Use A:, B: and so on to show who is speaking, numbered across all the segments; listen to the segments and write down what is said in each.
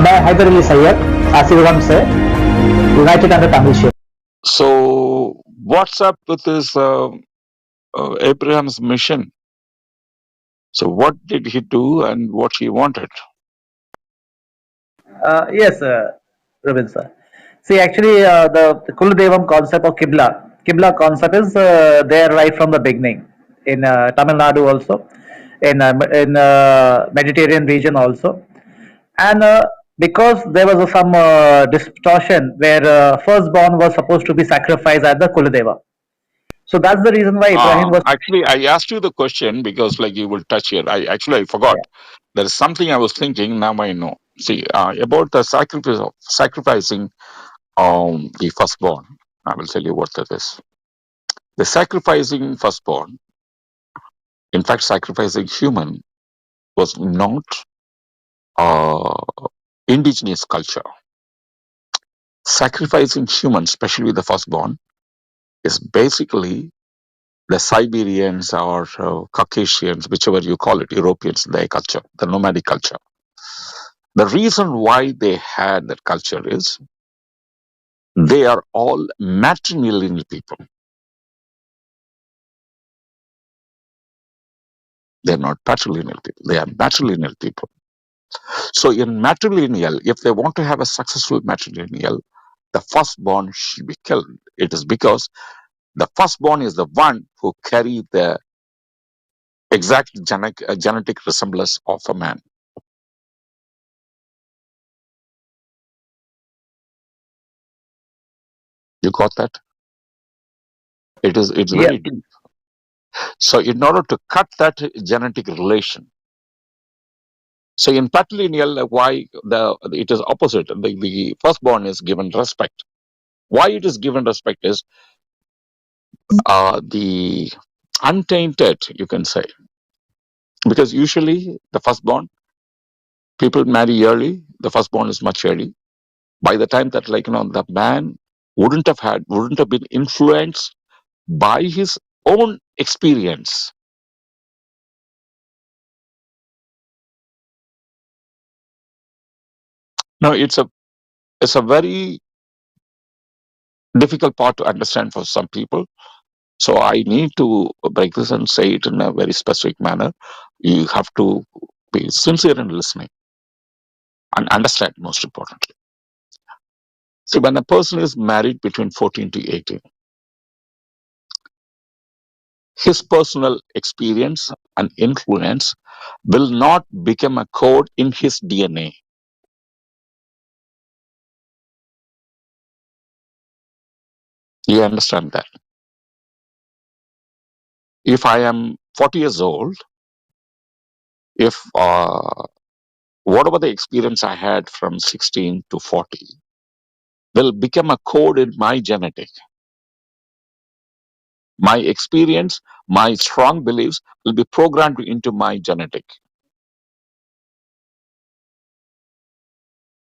A: by Hyder Ali Sayyid, as everyone say, united under Tamil.
B: So, what's up with this Abraham's mission? So, what did he do and what he wanted?
A: Yes, Reuben sir. See, actually, the Kuladevam concept of Kibla concept is there right from the beginning in Tamil Nadu also, in Mediterranean region also, and because there was some distortion where firstborn was supposed to be sacrificed at the Kuladeva. So that's the reason why Ibrahim was.
B: Actually, I asked you the question because, like, you will touch here. I forgot.
A: Yeah.
B: There is something I was thinking. Now I know. See, about the sacrificing the firstborn. I will tell you what that is. The sacrificing firstborn, in fact, sacrificing human, was not uh, indigenous culture. Sacrificing human, especially the firstborn, is basically the Siberians or Caucasians, whichever you call it, Europeans, their culture, the nomadic culture. The reason why they had that culture is they are all matrilineal people. They're not patrilineal people. They are matrilineal people. So in matrilineal, if they want to have a successful matrilineal, the firstborn should be killed. It is because the firstborn is the one who carry the exact genetic resemblance of a man. You got that? It's
A: Yeah.
B: very deep. So in order to cut that genetic relation, so in patrilineal, why it is opposite. The firstborn is given respect. Why it is given respect is the untainted, you can say, because usually the firstborn people marry early. The firstborn is much early. By the time that, like, the man wouldn't have been influenced by his own experience. No, it's a very difficult part to understand for some people. So I need to break this and say it in a very specific manner. You have to be sincere in listening and understand, most importantly. See, when a person is married between 14 to 18, his personal experience and influence will not become a code in his DNA. You understand that? If I am 40 years old, if whatever the experience I had from 16 to 40 will become a code in my genetic. My experience, my strong beliefs will be programmed into my genetic.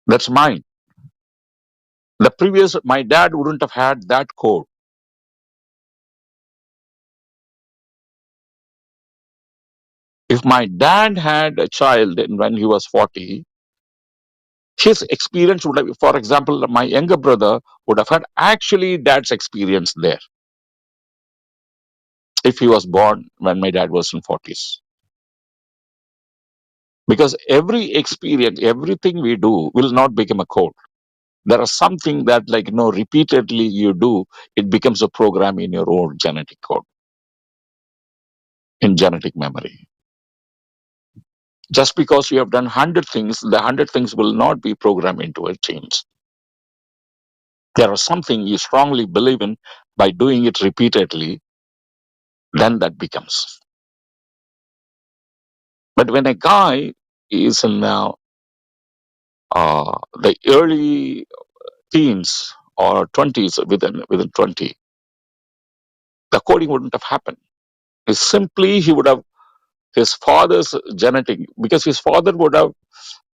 B: That's mine. My dad wouldn't have had that code. If my dad had a child when he was 40, his experience would have, for example, my younger brother would have had actually dad's experience there if he was born when my dad was in 40s. Because every experience, everything we do will not become a code. There are something that, like, repeatedly you do, it becomes a program in your own genetic code, in genetic memory. Just because you have done 100 things, the 100 things will not be programmed into a genes. There is something you strongly believe in, by doing it repeatedly, then that becomes. But when a guy is in the early teens or 20s, within 20, the coding wouldn't have happened. It's simply he would have his father's genetic, because his father would have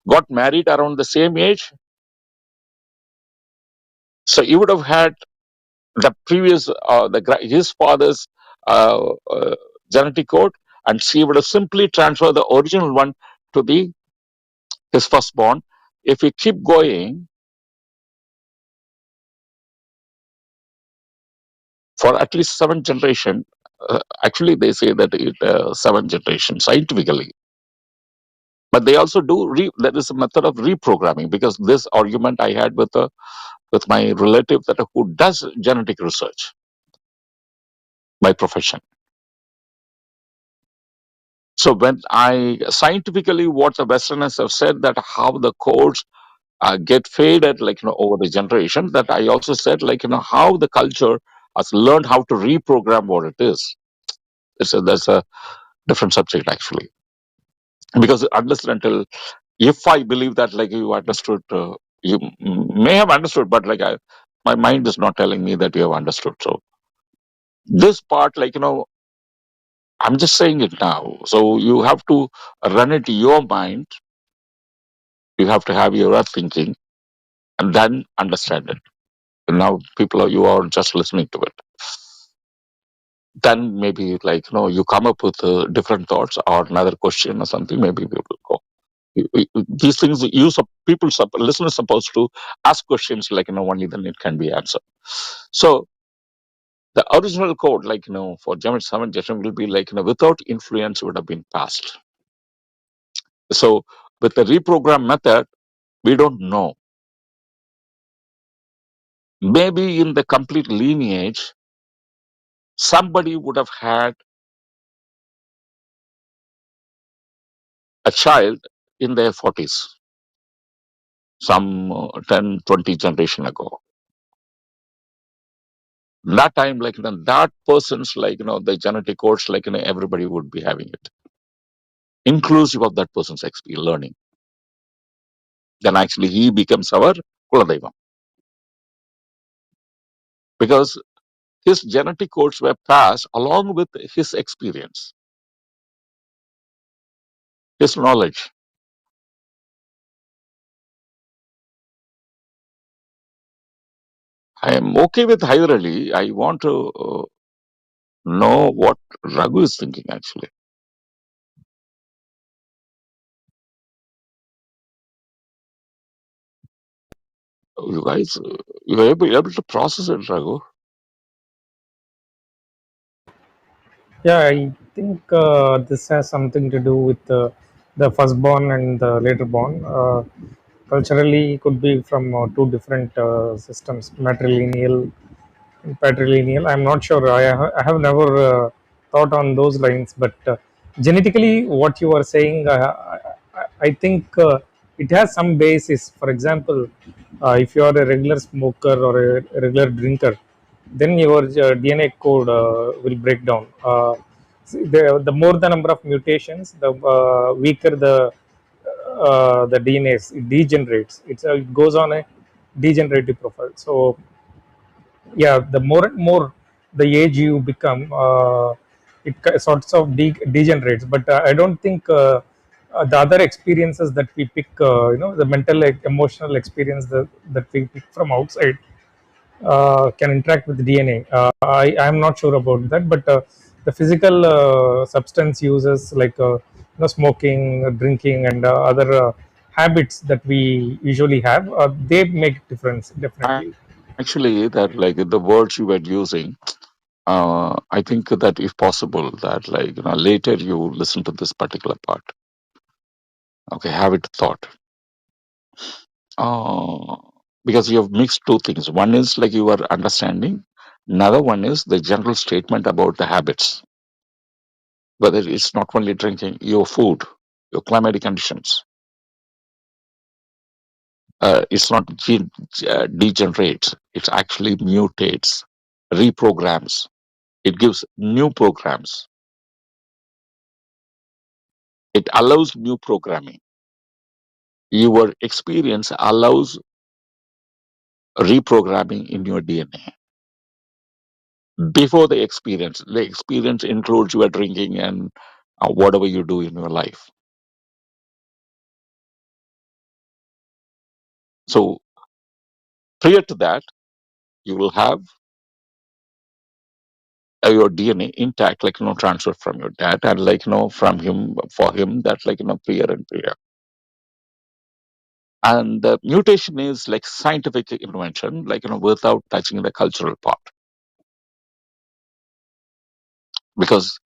B: got married around the same age. So he would have had the previous, his father's genetic code, and she would have simply transferred the original one to his firstborn. If we keep going for at least 7 generation, actually they say that 7 generations scientifically, but they also do there is a method of reprogramming, because this argument I had with my relative that who does genetic research by profession. So when I scientifically what the Westerners have said that how the codes get faded over the generation, that I also said how the culture has learned how to reprogram what it is. That's a different subject actually, because unless and until if I believe that you understood, you may have understood, but my mind is not telling me that you have understood. So this part, I'm just saying it now. So you have to run it your mind. You have to have your thinking and then understand it. And now people are you are just listening to it. Then maybe you come up with different thoughts or another question or something. Maybe we will go. These things people listeners supposed to ask questions only then it can be answered. So the original code for German 7 generation will be without influence would have been passed. So with the reprogram method, we don't know. Maybe in the complete lineage, somebody would have had a child in their 40s, some 10, 20 generation ago. That time, that person's, the genetic codes, everybody would be having it, inclusive of that person's experience, learning. Then actually he becomes our Kuladeva, because his genetic codes were passed along with his experience, his knowledge. I am okay with Hyder Ali. I want to know what Raghu is thinking actually. You guys, you are able to process it, Raghu.
C: Yeah, I think this has something to do with the firstborn and the later born. Culturally, could be from two different systems, matrilineal and patrilineal. I'm not sure. I have never thought on those lines, but genetically, what you are saying, I think it has some basis. For example, if you are a regular smoker or a regular drinker, then your DNA code will break down. The more the number of mutations, the weaker the DNA is. It degenerates. It goes on a degenerative profile. So yeah, the more and more the age you become, sorts of degenerates. But I don't think the other experiences that we pick, the mental, emotional experience that we pick from outside can interact with DNA. I'm not sure about that, but the physical substance uses like smoking, drinking, and other habits that we usually have, they make difference definitely.
B: Actually, that the words you were using, I think that if possible, that later you listen to this particular part. Okay, have it thought. Uh, because you have mixed two things. One is your understanding. Another one is the general statement about the habits. Whether it's not only drinking, your food, your climatic conditions. It's not degenerates. It actually mutates, reprograms. It gives new programs. It allows new programming. Your experience allows reprogramming in your DNA. Before the experience includes your drinking and whatever you do in your life. So prior to that, you will have your DNA intact, transferred from your dad, and from him for him that prior and prior. And the mutation is like scientific invention, like, without touching the cultural part. Because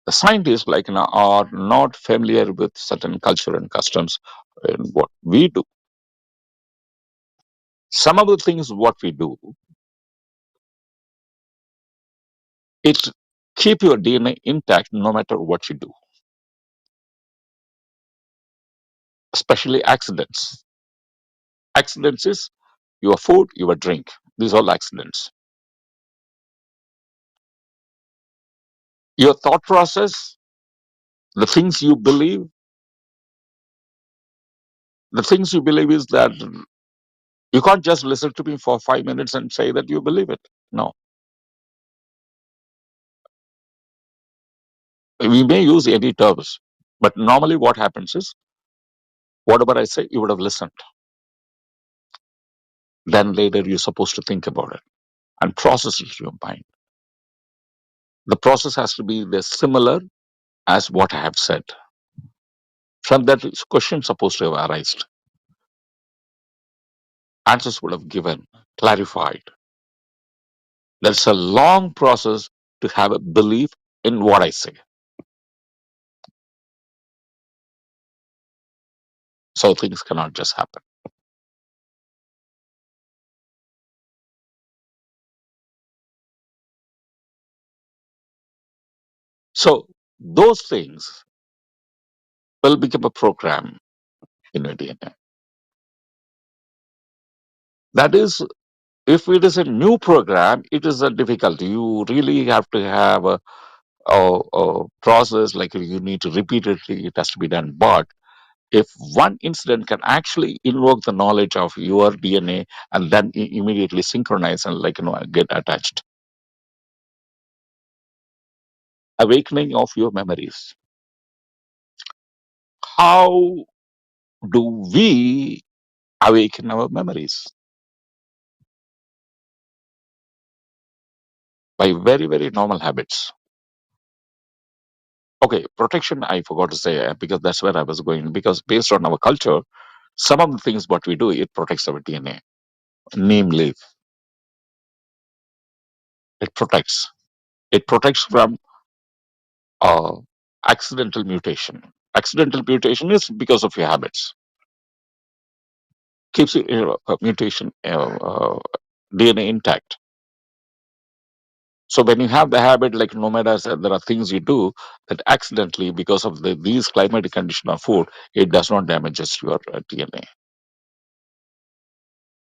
B: the scientists, like, are not familiar with certain culture and customs in what we do. Some of the things what we do, it keep your DNA intact no matter what you do, especially accidents. Accidents is your food, your drink. These are all accidents. Your thought process, the things you believe, the things you believe is that you can't just listen to me for 5 minutes and say that you believe it. No. We may use any terms, but normally what happens is whatever I say, you would have listened. Then later you're supposed to think about it and process it in your mind. The process has to be the similar as what I have said. From that question supposed to have arisen. Answers would have given, clarified. That's a long process to have a belief in what I say. So things cannot just happen. So those things will become a program in your DNA. That is, if it is a new program, it is a difficulty. You really have to have a process, like you need to repeatedly, it has to be done. But if one incident can actually invoke the knowledge of your DNA and then immediately synchronize and, like, get attached, awakening of your memories. How do we awaken our memories? By very, very normal habits. Okay, protection, I forgot to say, because that's where I was going. Because based on our culture, some of the things what we do, it protects our DNA. Neem leaf, it protects. It protects from uh, accidental mutation. Accidental mutation is because of your habits. Keeps your mutation DNA intact. So when you have the habit, like no matter there are things you do that accidentally, because of these climatic condition of food, it does not damages your DNA.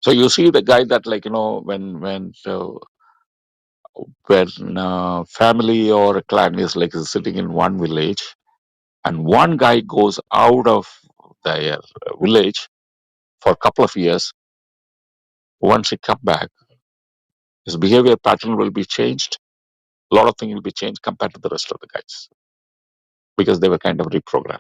B: So you see the guy that, like, when family or a clan is like sitting in one village, and one guy goes out of their village for a couple of years. Once he come back, his behavior pattern will be changed. A lot of things will be changed compared to the rest of the guys because they were kind of reprogrammed.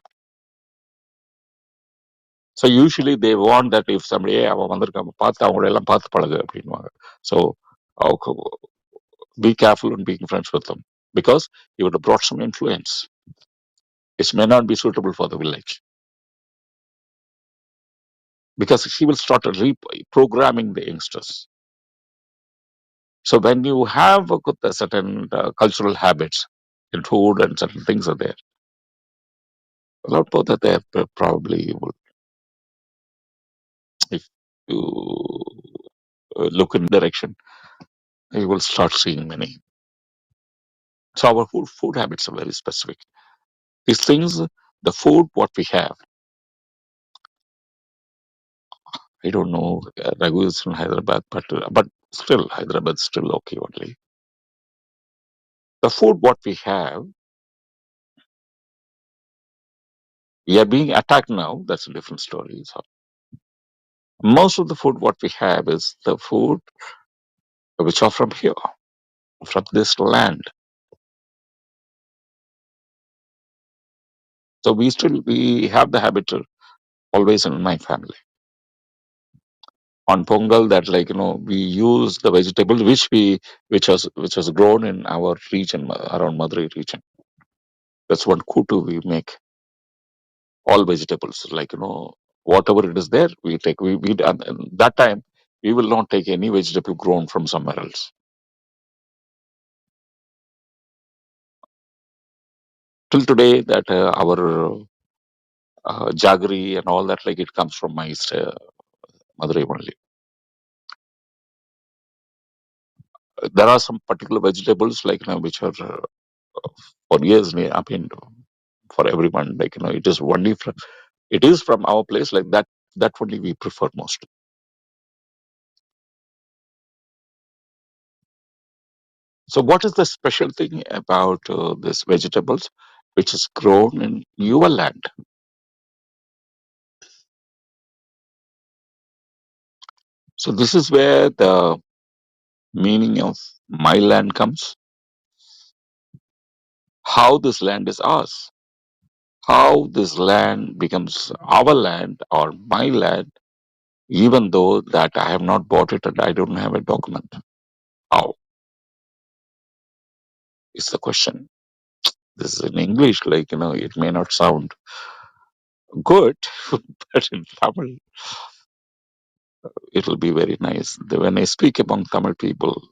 B: So usually they want that if somebody, "Hey, அவன் வந்திருக்கான், பார்த்து அவங்கள எல்லாம் பார்த்து பழகு" அப்படின்னுவாங்க. So be careful in being friends with them because you would have brought some influence. It may not be suitable for the village because he will start reprogramming the youngsters. So when you have a certain cultural habits in food and certain things are there, a lot more that there probably will, if you look in direction, you will start seeing many. So our food habits are very specific. These things, the food what we have, I don't know. Raghu is from Hyderabad, but still Hyderabad is still okay only. The food what we have, we are being attacked now. That's a different story. So most of the food what we have is the food which are from here, from this land. So we have the habit always in my family on Pongal that, like, we use the vegetable which was grown in our region, around Madurai region. That's one kutu we make, all vegetables, like, Whatever it is there, we take. We and that time we will not take any vegetable grown from somewhere else. Till today, that our jaggery and all that, like it comes from my mother only. There are some particular vegetables like which are for years. I mean, for everyone, like it is only from it is from our place like that. That only we prefer most. So, what is the special thing about this vegetables which is grown in your land? So, this is where the meaning of my land comes. How this land is ours. How this land becomes our land or my land, even though that I have not bought it and I don't have a document. How is the question? This is in English, like it may not sound good, but in Tamil, it will be very nice. When I speak among Tamil people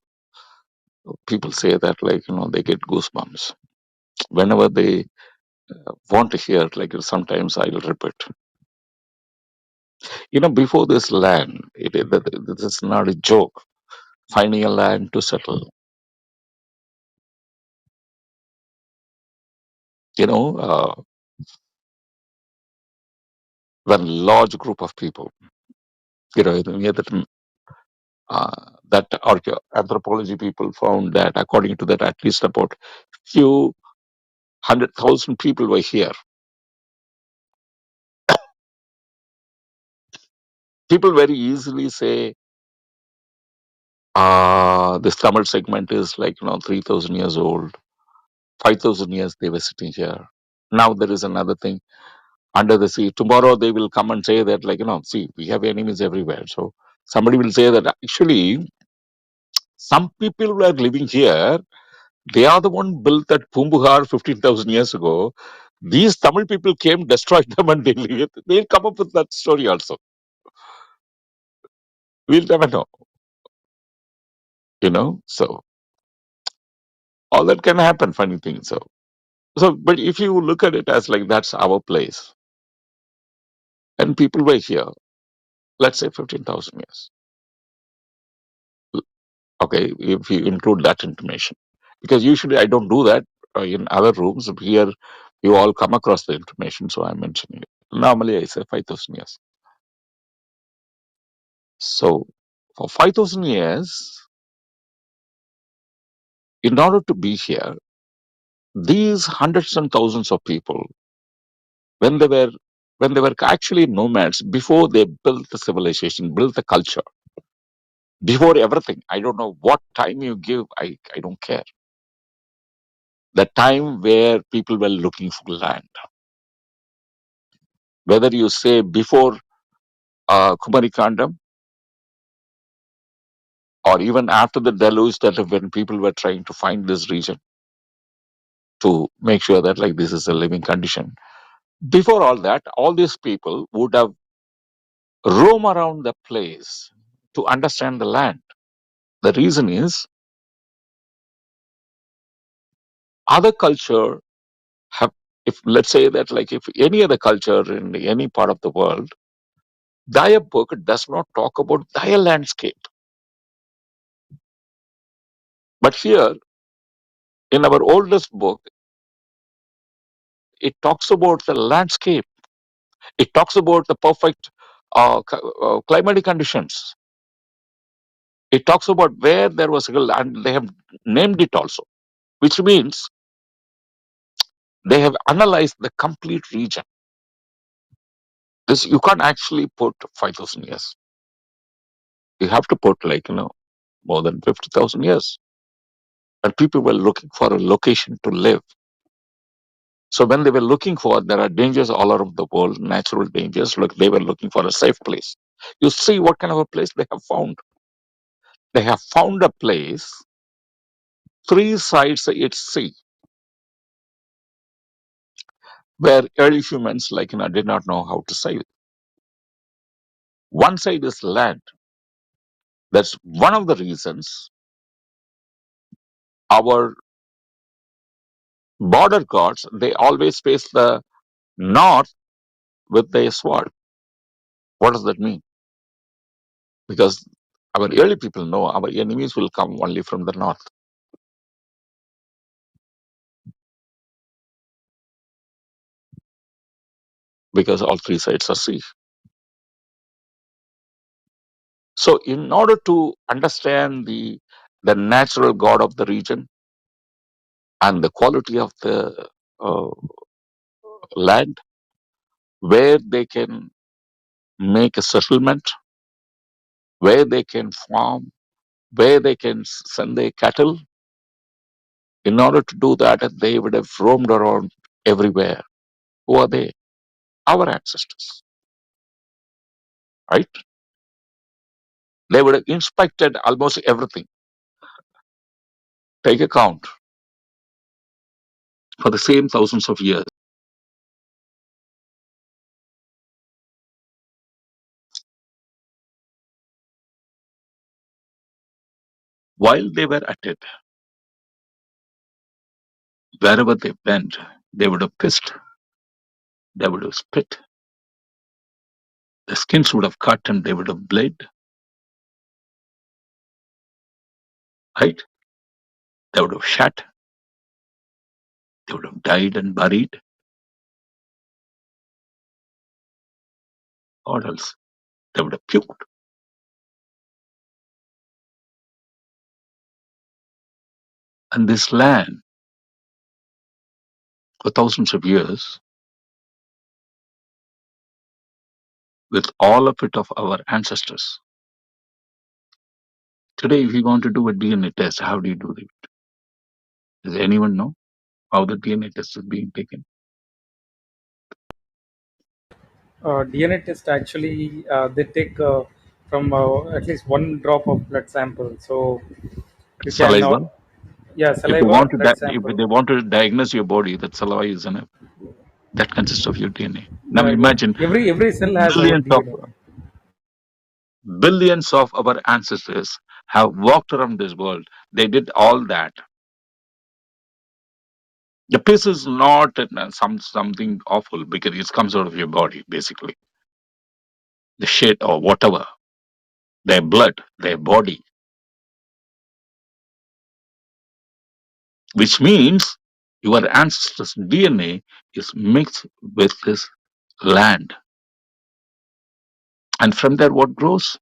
B: say that like they get goosebumps whenever they want to hear. Like sometimes I'll repeat. Before this land, this is not a joke. Finding a land to settle. You know, when large group of people, near that anthropology people found that according to that, at least about few 100,000 people were here. People very easily say, this Tamil segment is like 3,000 years old, 5,000 years they were sitting here. Now there is another thing under the sea. Tomorrow they will come and say that like see, we have enemies everywhere. So somebody will say that actually some people were living here. They are the one built that Pumbuhar 15,000 years ago. These Tamil people came, destroyed them, and they leave. They'll come up with that story also. We'll never know. So all that can happen, funny things. So, but if you look at it as like that's our place, and people were here, let's say 15,000 years. Okay, if you include that information, because usually I don't do that in other rooms. Here, you all come across the information, so I'm mentioning it. Normally, I say 5,000 years. So, for 5,000 years, in order to be here, these hundreds and thousands of people, when they were actually nomads, before they built the civilization, built the culture, before everything, I don't know what time you give, I don't care. The time where people were looking for land, whether you say before Kumarikandam or even after the deluge, that when people were trying to find this region to make sure that like this is a living condition. Before all that, all these people would have roam around the place to understand the land. The reason is other culture have, if let's say that like if any other culture in any part of the world, their book does not talk about their landscape. But here in our oldest book, it talks about the landscape. It talks about the perfect climatic conditions. It talks about where there was a land, they have named it also, which means they have analyzed the complete region. This you can't actually put 5,000 years. You have to put like more than 50,000 years. And people were looking for a location to live. So when they were looking for, there are dangers all around the world, natural dangers. Look, they were looking for a safe place. You see what kind of a place they have found. They have found a place, three sides it's sea, where early humans like did not know how to sail. One side is land. That's one of the reasons our border guards, they always face the north with their sword. What does that mean? Because our early people know our enemies will come only from the north, because all three sides are sea. So, in order to understand the natural god of the region and the quality of the uh, land, where they can make a settlement, where they can farm, where they can send their cattle, in order to do that, they would have roamed around everywhere. Who are they? Our ancestors, right? They would have inspected almost everything. Take account for the same thousands of years. While they were at it, wherever they went, they would have pissed, they would have spit, the skins would have cut and they would have bled, right? They would have shat, they would have died and buried. What else? They would have puked. And this land, for thousands of years, with all of it of our ancestors. Today, if you want to do a DNA test, how do you do it? Does anyone know how the DNA test is being taken?
C: DNA test actually they take from at least one drop of blood sample. So you can
B: Saliva.
C: not, yeah,
B: If you
C: saliva or
B: want to,
C: blood
B: if
C: sample.
B: they want to diagnose your body, that saliva is enough. That consists of your DNA. Now
C: Yeah, yeah.
B: imagine
C: Every cell has our
B: billions of
C: DNA.
B: billions of our ancestors have walked around this world. They did all that. The piss is not something awful because it comes out of your body, basically. The shit or whatever, their blood, their body, which means your ancestors' DNA is mixed with this land. And from there, what grows?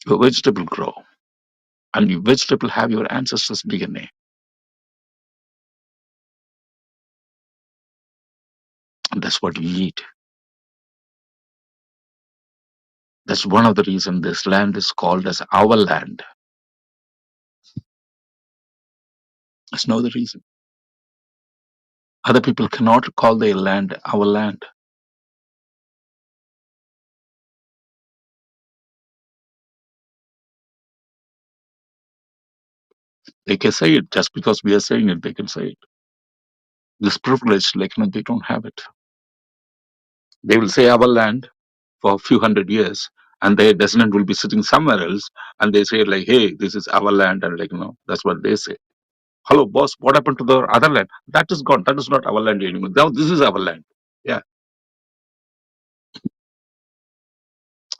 B: Your vegetable grow. And your vegetable have your ancestors' DNA. And that's what you eat. That's one of the reasons this land is called as our land. That's no other reason. Other people cannot call their land our land. They can say it just because we are saying it, they can say it. This privilege, they don't have it. They will say our land for a few hundred years, and their descendant will be sitting somewhere else, and they say, like, hey, this is our land, and that's what they say. Hello, boss, what happened to the other land? That is gone. That is not our land anymore. Now this is our land. Yeah.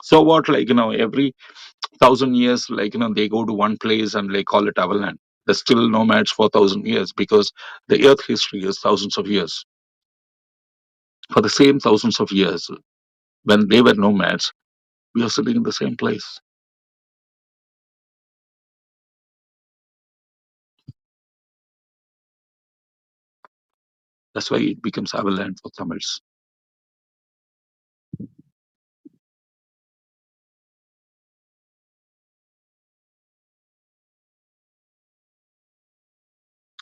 B: So what, every 1,000 years, they go to one place and they call it our land. They're still nomads for 1,000 years because the earth history is thousands of years. For the same thousands of years, when they were nomads, we are sitting in the same place. That's why it becomes our land for Tamils.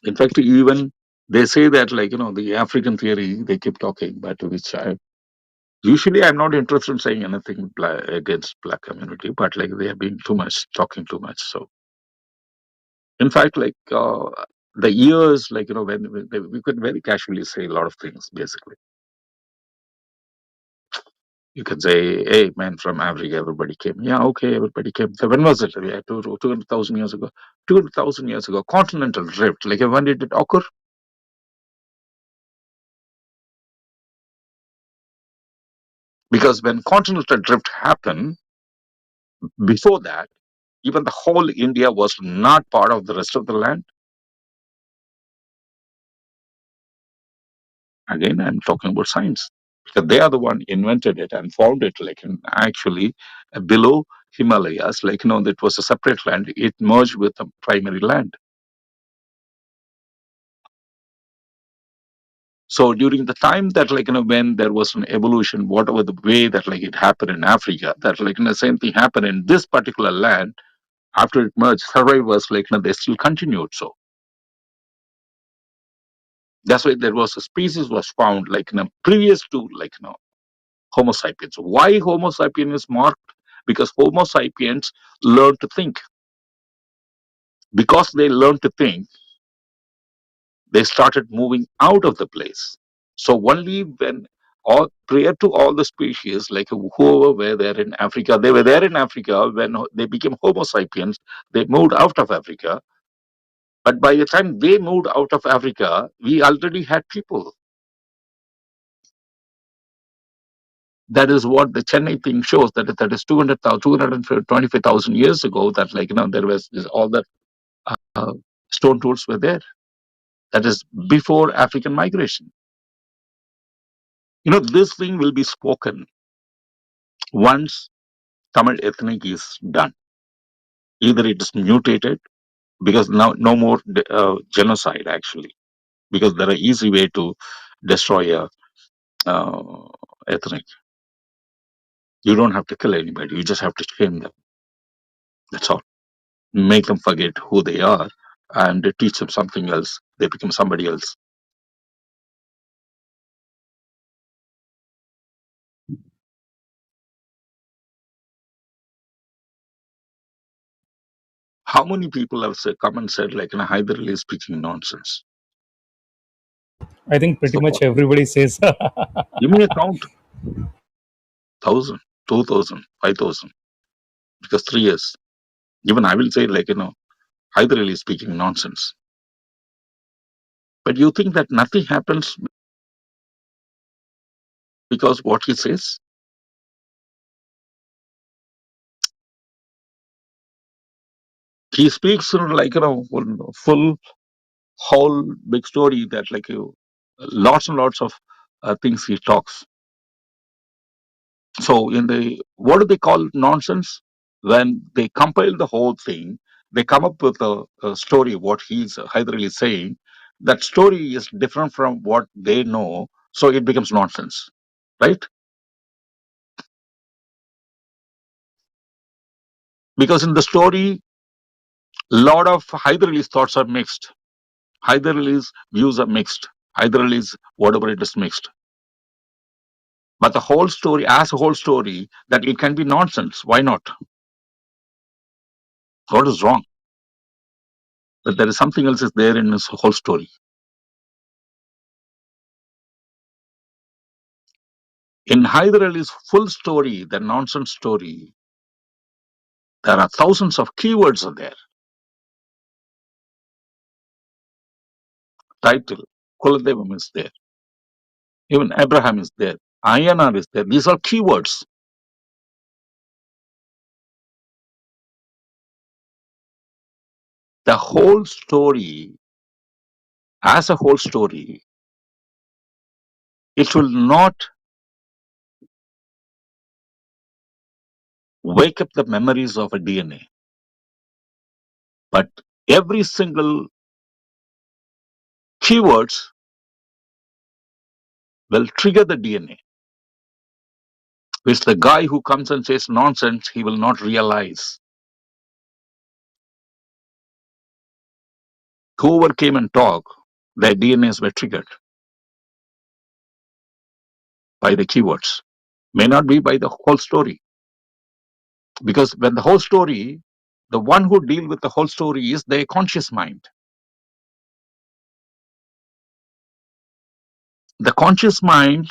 B: In fact, even they say that, the African theory, they keep talking, but which usually I'm not interested in saying anything against black community, but they have been too much, talking too much. So, in fact, the years, when we could very casually say a lot of things, basically. You can say, hey, man, from Africa, everybody came. Yeah, okay, everybody came. So when was it? Yeah, 200,000 years ago. 200,000 years ago, continental drift. Like, when did it occur? Because when continental drift happened, before that, even the whole India was not part of the rest of the land. Again, I'm talking about science because they are the one invented it and found it. Like, actually, below Himalayas, like, that was a separate land. It merged with the primary land. So during the time that, like, when there was an evolution, whatever the way that, like, it happened in Africa, that, like, the same thing happened in this particular land. After it merged, survivors, like, they still continued. So that's why there was a species was found, like, previous to, like, Homo sapiens. Why Homo sapiens is marked? Because Homo sapiens learned to think. Because they learned to think, they started moving out of the place. So only when, all prior to all the species, like whoever were there in Africa, they were there in Africa when they became Homo sapiens. They moved out of Africa. But by the time they moved out of Africa, we already had people. That is what the Chennai thing shows. That is 200,000, 225,000 years ago. That, like, there was all that uh, stone tools were there. That is before African migration. This thing will be spoken once Tamil ethnic is done. Either it is mutated, because now no more genocide, actually, because there are easy way to destroy a ethnic. You don't have to kill anybody. You just have to shame them. That's all. Make them forget who they are and teach them something else. They become somebody else. How many people have come and said, like, Hyder Ali is speaking nonsense?
C: I think pretty
B: So
C: much
B: what?
C: everybody says.
B: Give me a count. 1,000, 2,000, 5,000. Because 3 years. Even I will say, like, Hyder Ali is speaking nonsense. But you think that nothing happens because what he says? He speaks, like, full, whole big story that, like, lots and lots of things he talks. So in the, what do they call nonsense? When they compile the whole thing, they come up with a story, what he's Hyder Ali saying. That story is different from what they know, so it becomes nonsense, right? Because in the story, lot of Hyder Ali's thoughts are mixed. Hyder Ali's views are mixed. Hyder Ali's whatever it is mixed. But the whole story, as a whole story, that it can be nonsense. Why not? What is wrong? That there is something else is there in this whole story. In Hyder Ali's full story, the nonsense story, there are thousands of keywords are there. Title, Kuladevam is there. Even Abraham is there. Ayanar is there. These are keywords. The whole story, as a whole story, it will not wake up the memories of a DNA. But every single keywords will trigger the DNA, which the guy who comes and says nonsense, he will not realize. Whoever came and talked, their DNAs were triggered by the keywords. May not be by the whole story. Because when the whole story, the one who deal with the whole story is their conscious mind. The conscious mind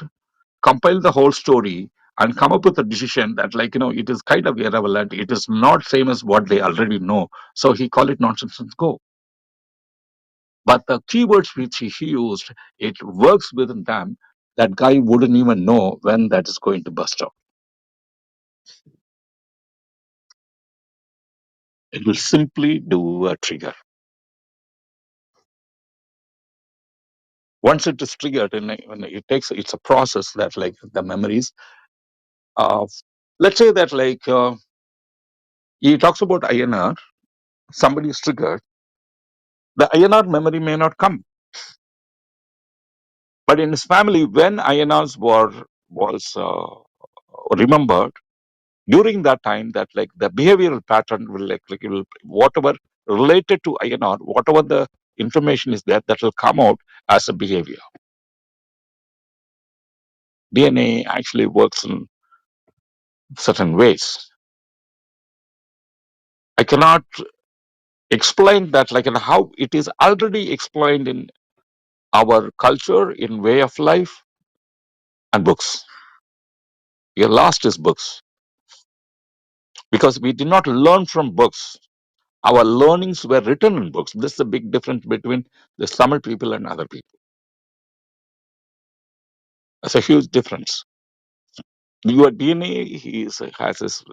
B: compile the whole story and come up with a decision that, like, it is kind of irrelevant. It is not same as what they already know. So he called it nonsense and go. But the keywords which he used, it works within them. That guy wouldn't even know when that is going to burst out. It will simply do a trigger. Once it is triggered, and when it's a process that, like, the memories of, let's say that, like, he talks about INR, somebody is triggered, the INR memory may not come. But in his family, when INRs was remembered, during that time, that, like, the behavioral pattern will, like it will, whatever related to INR, whatever the information is there, that will come out as a behavior. DNA actually works in certain ways. I cannot explain that, like, and how it is already explained in our culture, in way of life and books. We are lost is books because we did not learn from books. Our learnings were written in books. This is the big difference between the Tamil people and other people. That's a huge difference. Your DNA has its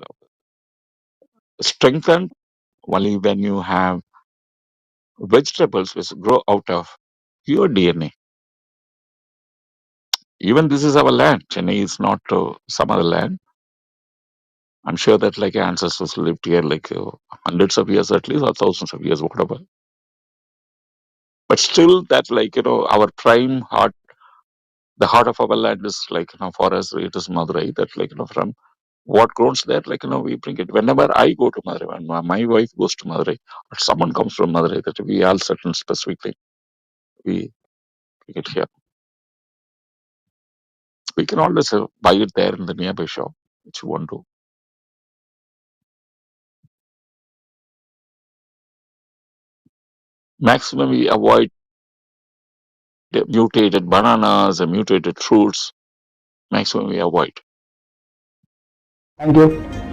B: strengthened only when you have vegetables which grow out of your DNA. Even this is our land. Chennai is not some other land. I'm sure that, like, ancestors lived here, like, hundreds of years at least, or thousands of years, whatever. But still, that, like, our prime heart, the heart of our land is, like, for us, it is Madurai. That, like, from what grows there, like, we bring it. Whenever I go to Madurai, when my wife goes to Madurai, or someone comes from Madurai, that we all certain specific thing, we bring it here. We can always buy it there in the nearby shop, which you want to. Maximum we avoid the mutated bananas and mutated fruits. Maximum we avoid.
A: Thank you.